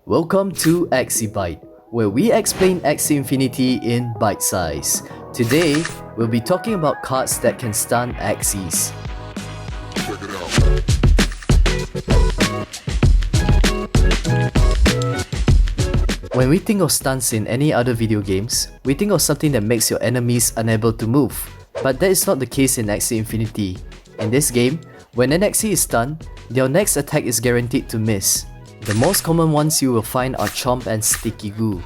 Welcome to AxieBite, where we explain Axie Infinity in bite size. Today, we'll be talking about cards that can stun Axies. Check it out. When we think of stuns in any other video games, we think of something that makes your enemies unable to move. But that is not the case in Axie Infinity. In this game, when an Axie is stunned, their next attack is guaranteed to miss. The most common ones you will find are Chomp and Sticky Goo.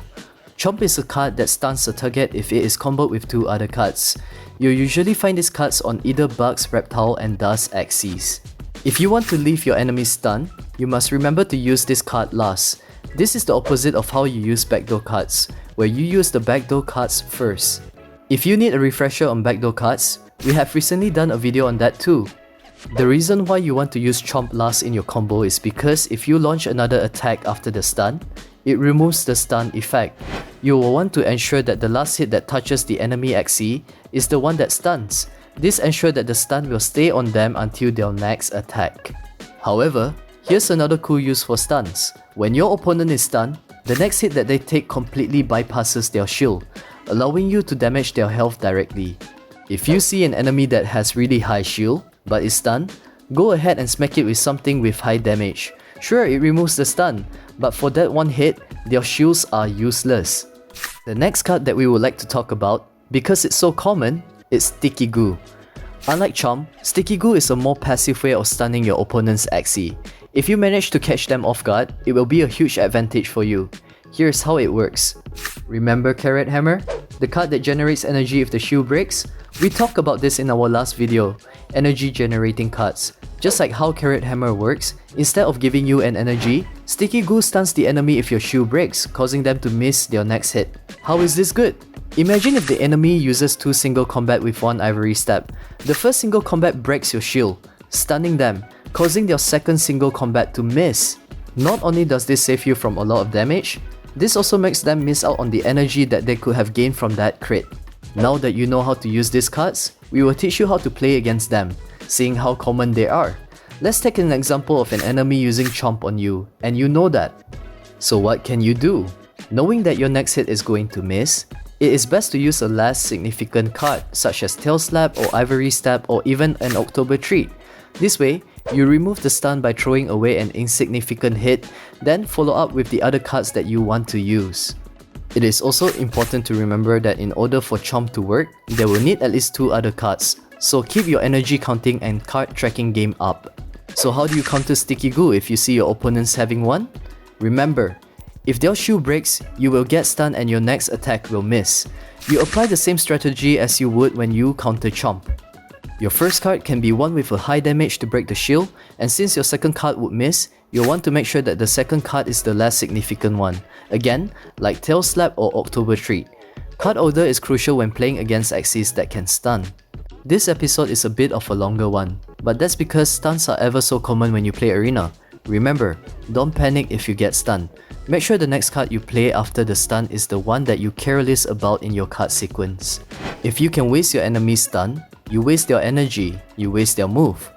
Chomp is a card that stuns a target if it is comboed with two other cards. You'll usually find these cards on either Bugs, Reptile, and Dust Axies. If you want to leave your enemies stunned, you must remember to use this card last. This is the opposite of how you use backdoor cards, where you use the backdoor cards first. If you need a refresher on backdoor cards, we have recently done a video on that too. The reason why you want to use Chomp last in your combo is because if you launch another attack after the stun, it removes the stun effect. You will want to ensure that the last hit that touches the enemy Axie is the one that stuns. This ensures that the stun will stay on them until their next attack. However, here's another cool use for stuns. When your opponent is stunned, the next hit that they take completely bypasses their shield, allowing you to damage their health directly. If you see an enemy that has really high shield, but is stunned, go ahead and smack it with something with high damage. Sure, it removes the stun, but for that one hit, their shields are useless. The next card that we would like to talk about, because it's so common, is Sticky Goo. Unlike Chomp, Sticky Goo is a more passive way of stunning your opponent's Axie. If you manage to catch them off guard, it will be a huge advantage for you. Here's how it works. Remember Carrot Hammer? The card that generates energy if the shield breaks? We talked about this in our last video, energy generating cards. Just like how Carrot Hammer works, instead of giving you an energy, Sticky Goo stuns the enemy if your shield breaks, causing them to miss their next hit. How is this good? Imagine if the enemy uses two single combat with one ivory step. The first single combat breaks your shield, stunning them, causing their second single combat to miss. Not only does this save you from a lot of damage, this also makes them miss out on the energy that they could have gained from that crit. Now that you know how to use these cards, we will teach you how to play against them, seeing how common they are. Let's take an example of an enemy using Chomp on you, and you know that. So what can you do? Knowing that your next hit is going to miss, it is best to use a less significant card such as Tail Slap or Ivory Step or even an October Treat. This way, you remove the stun by throwing away an insignificant hit, then follow up with the other cards that you want to use. It is also important to remember that in order for Chomp to work, they will need at least two other cards, so keep your energy counting and card tracking game up. So how do you counter Sticky Goo if you see your opponents having one? Remember, if their shield breaks, you will get stunned and your next attack will miss. You apply the same strategy as you would when you counter Chomp. Your first card can be one with a high damage to break the shield, and since your second card would miss, you'll want to make sure that the second card is the less significant one. Again, like Tail Slap or October Treat. Card order is crucial when playing against Axies that can stun. This episode is a bit of a longer one, but that's because stuns are ever so common when you play Arena. Remember, don't panic if you get stunned. Make sure the next card you play after the stun is the one that you care less about in your card sequence. If you can waste your enemy's stun, you waste their energy, you waste their move.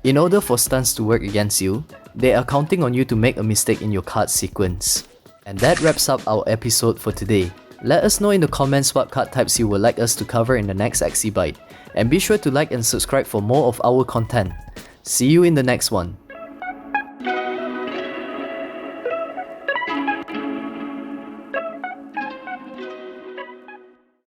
In order for stuns to work against you, they are counting on you to make a mistake in your card sequence. And that wraps up our episode for today. Let us know in the comments what card types you would like us to cover in the next AxieBite. And be sure to like and subscribe for more of our content. See you in the next one.